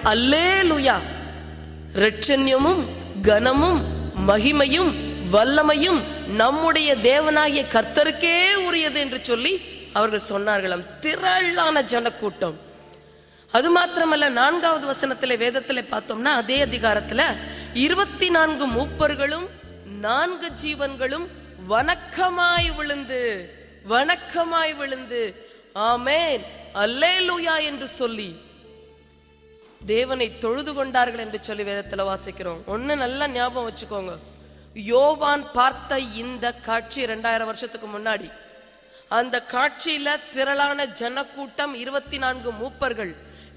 அல்லேலூயா. இரட்சண்யமும் கனமும் மகிமையும் வல்லமையும் நம்முடைய தேவனாகிய கர்த்தருக்கே உரியது என்று சொல்லி அவர்கள் சொன்னார்களாம். திரளான ஜனக்கூட்டம். அது மாத்திரமல்ல, 4வது வசனத்திலே வேதத்திலே பார்த்தோம்னா அதே அதிகாரத்துல 24 மூப்பர்களும் 4 ஜீவன்களும் வணக்கமாய் விழுந்து ஆமென் அல்லேலூயா என்று சொல்லி தேவனை தொழுது கொண்டார்கள் என்று சொல்லி வேதத்துல வாசிக்கிறோம். ஒண்ணு நல்லா ஞாபகம் வச்சுக்கோங்க. யோவான் பார்த்த இந்த காட்சி 2000 வருஷத்துக்கு முன்னாடி. அந்த காட்சியில திரளான ஜனக்கூட்டம், 24 மூப்பர்கள்.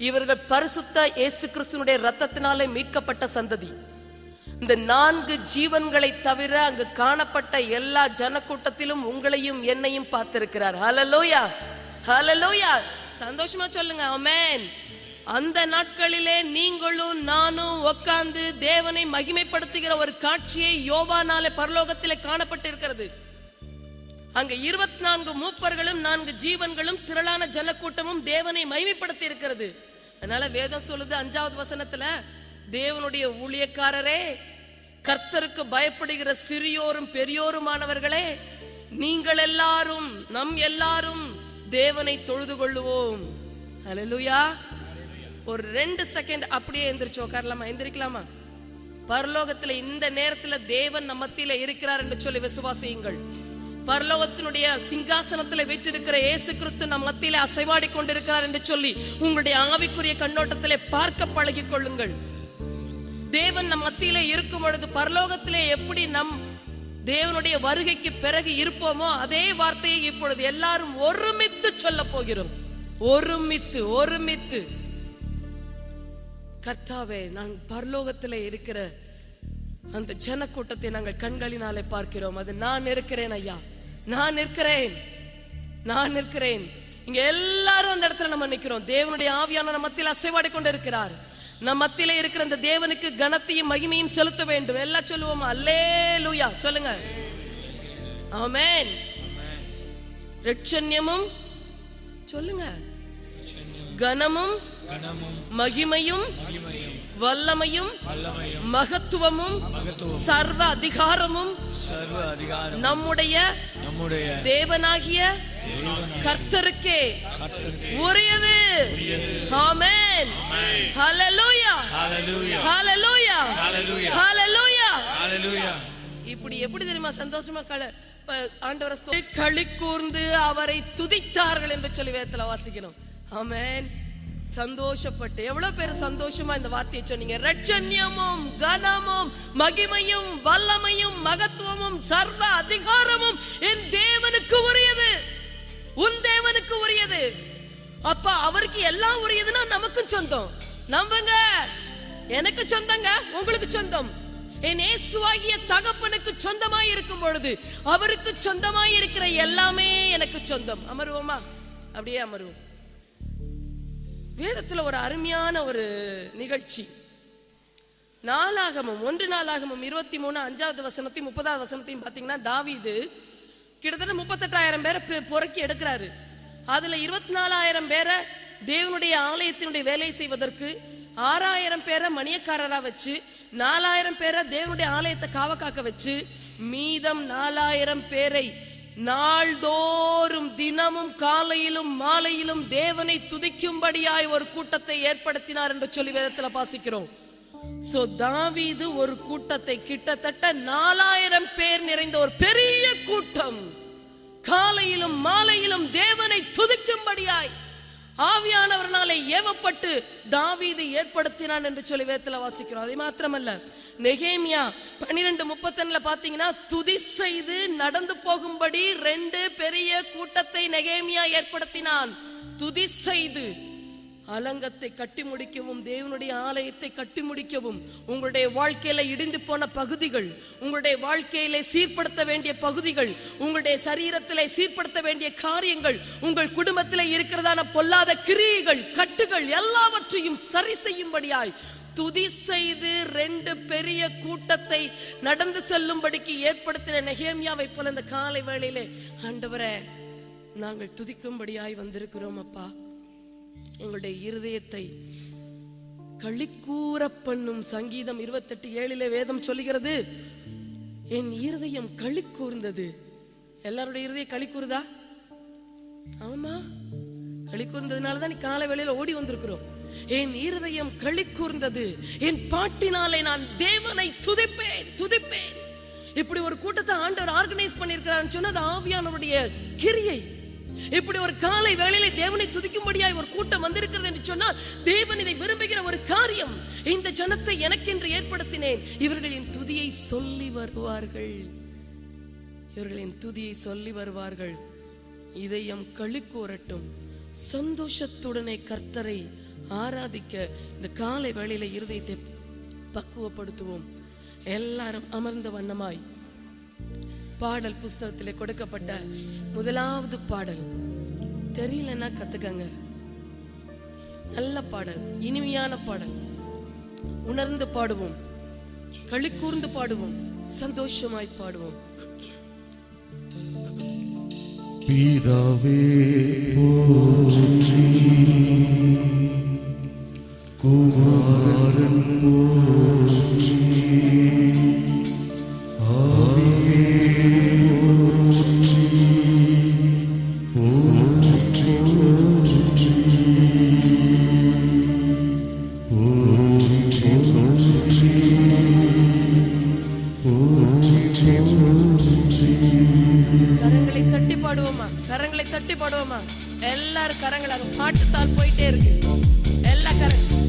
இவர்கள் பரிசுத்த இயேசு கிறிஸ்துவினுடைய இரத்தத்தினாலே மீட்கப்பட்ட சந்ததி. இந்த 4 ஜீவன்களை தவிர அங்கு காணப்பட்ட எல்லா ஜனக்கூட்டத்திலும் உங்களையும் என்னையும் பார்த்திருக்கிறார். ஹல்லேலூயா, ஹல்லேலூயா. சந்தோஷமா சொல்லுங்க ஆமென். அந்த நாட்களிலே நீங்களும் நானும் உட்கார்ந்து தேவனை மகிமைப்படுத்துகிற ஒரு காட்சியை யோவானாலே பரலோகத்திலே காணப்பட்டிருக்கிறது. அங்க 24 மூப்பர்களும் 4 ஜீவன்களும் திரளான ஜனக்கூட்டமும் தேவனை மகிமைப்படுத்தி இருக்கிறது. அதனால வேதம் சொல்லுது 5வது வசனத்துல, தேவனுடைய ஊழியக்காரரே, கர்த்தருக்கு பயப்படுகிற சிறியோரும் பெரியோருமானவர்களே, நீங்கள் எல்லாரும் நம் எல்லாரும் தேவனை தொழுது கொள்ளுவோம். ஹல்லேலூயா. ஒரு 2 செகண்ட் அப்படியே எந்திரிச்சு உட்காரலாமா? எந்திரிக்கலாமா? பரலோகத்துல இந்த நேரத்துல தேவன் நம்ம மத்தியில இருக்கிறார் என்று சொல்லி விசுவாசியுங்கள். பரலோகத்தினுடைய சிங்காசனத்துல வீற்றிருக்கிற இயேசு கிறிஸ்து நம் மத்தியில அசைவாடி கொண்டிருக்கிறார் என்று சொல்லி உங்களுடைய ஆவிக்குரிய கண்ணோட்டத்திலே பார்க்க பழகி கொள்ளுங்கள். தேவன் நம் மத்தியில இருக்கும் பொழுது பரலோகத்திலே எப்படி நம் தேவனுடைய வருகைக்கு பிறகு இருப்போமோ அதே வார்த்தையை இப்பொழுது எல்லாரும் ஒருமித்து சொல்ல போகிறோம். ஒருமித்து கர்த்தாவே, நாங்கள் பரலோகத்திலே இருக்கிற அந்த ஜனக்கூட்டத்தை நாங்கள் கண்களினாலே பார்க்கிறோம். அது நான் இருக்கிறேன் ஐயா, நான் இருக்கிறேன். இங்க எல்லாரும் அந்த இடத்துல நம்ம நிக்கிறோம். தேவனுடைய ஆவியான நம்ம மத்தியில அசைவாடி கொண்டு இருக்கிறார். நம்ம மத்தியில இருக்கிற அந்த தேவனுக்கு கனத்தையும் மகிமையும் செலுத்த வேண்டும். எல்லாம் சொல்லுவோமா? அல்லேலூயா சொல்லுங்க. ஆமென். இரட்சண்யமும் சொல்லுங்க, கனமும் மகிமையும் வல்லமையும் மகத்துவமும் சர்வ அதிகாரமும் நம்முடைய தேவனாகிய கர்த்தருக்கே உரியது. ஆமென். ஹல்லேலூயா, ஹல்லேலூயா, ஹல்லேலூயா. இப்படி எப்படி தெரியுமா சந்தோஷமா ஆண்டவரை களி கூர்ந்து அவரை துதித்தார்கள் என்று சொல்லி வேதத்துல வாசிக்கிறோம். ஆமென். சந்தோஷப்பட்டு எவ்வளவு பேர் சந்தோஷமா இந்த வார்த்தையை சொன்னீங்க. இரட்சண்யமும் கனமும் மகிமையும் வல்லமையும் மகத்துவமும் சர்வ அதிகாரமும் என் தேவனுக்கு உரியது, உன் தேவனுக்கு உரியது. அப்ப அவருக்கு எல்லாம் உரியதுன்னா நமக்கும் சொந்தம். நம்புங்க, எனக்கு சொந்தங்க, உங்களுக்கு சொந்தம். என் இயேசுவாகிய தகப்பனுக்கு சொந்தமாய் இருக்கும் பொழுது அவருக்கு சொந்தமாய் இருக்கிற எல்லாமே எனக்கு சொந்தம். அமருவோமா? அப்படியே அமருவோம். வேதத்துல ஒரு அருமையான ஒரு நிகழ்ச்சி. 1 நாளாகமம் 23 5வது வசனத்தையும் 30வது வசனத்தையும் பாத்தீங்கன்னா, தாவீது கிட்டத்தட்ட 38,000 பேரை பொறுக்கி எடுக்கிறாரு. அதுல 24,000 பேரை தேவனுடைய ஆலயத்தினுடைய வேலை செய்வதற்கு, 6,000 பேரை மணியக்காரரா வச்சு, 4,000 பேரை தேவனுடைய ஆலயத்தை காக்க வச்சு, மீதம் 4,000 பேரை நாள்தோறும் தினமும் காலையிலும் மாலையிலும் தேவனை துதிக்கும்படியாய் ஒரு கூட்டத்தை ஏற்படுத்தினார் என்று சொல்லி வேதத்துல வாசிக்கிறோம். சோ தாவீது ஒரு கூட்டத்தை, கிட்டத்தட்ட 4,000 பேர் நிறைந்த ஒரு பெரிய கூட்டம், காலையிலும் மாலையிலும் தேவனை துதிக்கும்படியாய் ஆவியானவர்னாலே ஏவப்பட்டு தாவீது ஏற்படுத்தினான் என்று சொல்லி வேதத்துல வாசிக்கிறோம். அது மாத்திரமல்ல, நெகேமியா 12:31 பாத்தீங்கன்னா, துதி செய்து நடந்து போகும்படி 2 பெரிய கூட்டத்தை நெகேமியா ஏற்படுத்தினான். துதி செய்து அலங்கத்தை கட்டி முடிக்கவும், தேவனுடைய ஆலயத்தை கட்டி முடிக்கவும், உங்களுடைய வாழ்க்கையில இடிந்து போன பகுதிகள், உங்களுடைய வாழ்க்கையிலே சீர்படுத்த வேண்டிய பகுதிகள், உங்களுடைய சரீரத்திலே சீர்படுத்த வேண்டிய காரியங்கள், உங்கள் குடும்பத்திலே இருக்கிறதான பொல்லாத கிரியைகள், கட்டுகள் எல்லாவற்றையும் சரி செய்யும்படியாய் துதி செய்து 2 பெரிய கூட்டத்தை நடந்து செல்லும்படிக்கு ஏற்படுத்தின நெகேமியாவை போல இந்த காலை வேளையிலே, ஆண்டவரே நாங்கள் துதிக்கும்படியாய் வந்திருக்கிறோம் அப்பா. எங்களுடைய இருதயத்தை களிக்கூற பண்ணும். சங்கீதம் 28:7 வேதம் சொல்லுகிறது, என் இருதயம் களி கூர்ந்தது. எல்லாருடைய இருதயம் களி கூறுதா? ஆமா, களி கூர்ந்ததுனாலதான் காலை வேளையில ஓடி வந்திருக்கிறோம். என் இருதயம் களி கூர்ந்தது, என் பாட்டினாலே நான் தேவனை துதிப்பேன் துதிப்பேன். இப்படி ஒரு கூட்டத்தை ஆண்டவர் ஆர்கனைஸ் பண்ணியிருக்கிறார் சொன்னா அது ஆவியானவருடைய கிரியை. இப்படி ஒரு காலை வேளையிலே தேவனை துதிக்கும்படியாய் ஒரு கூட்டம் வந்திருக்கிறது என்று சொன்னால் தேவன் இதை விரும்புகிற ஒரு காரியம். இந்த ஜனத்தை எனக்கென்று ஏற்படுத்தினேன், இவர்களின் துதியை சொல்லி வருவார்கள், இவர்களின் துதியை சொல்லி வருவார்கள். இதயம் களி கூறட்டும், சந்தோஷத்துடனே கர்த்தரை ஆராதிக்க இந்த காலை வேளையில இருதயத்தை பக்குவப்படுத்துவோம். எல்லாரும் அமர்ந்த வண்ணமாய் பாடல் புஸ்தகத்திலே கொடுக்கப்பட்ட முதலாவது பாடல் தெரியலன்னா கத்துக்கங்க. நல்ல பாடல், இனிமையான பாடல். உணர்ந்து பாடுவோம், களி கூர்ந்து பாடுவோம், சந்தோஷமாய் பாடுவோம். பிதாவே போற்றி, குமாரன் போற்றி, கரங்களை தட்டி பாடுவோமா? கரங்களை தட்டி பாடுவோமா? எல்லாரும் கரங்களை, பாட்டுத்தால் போயிட்டே இருக்கு. எல்லா கரங்கள்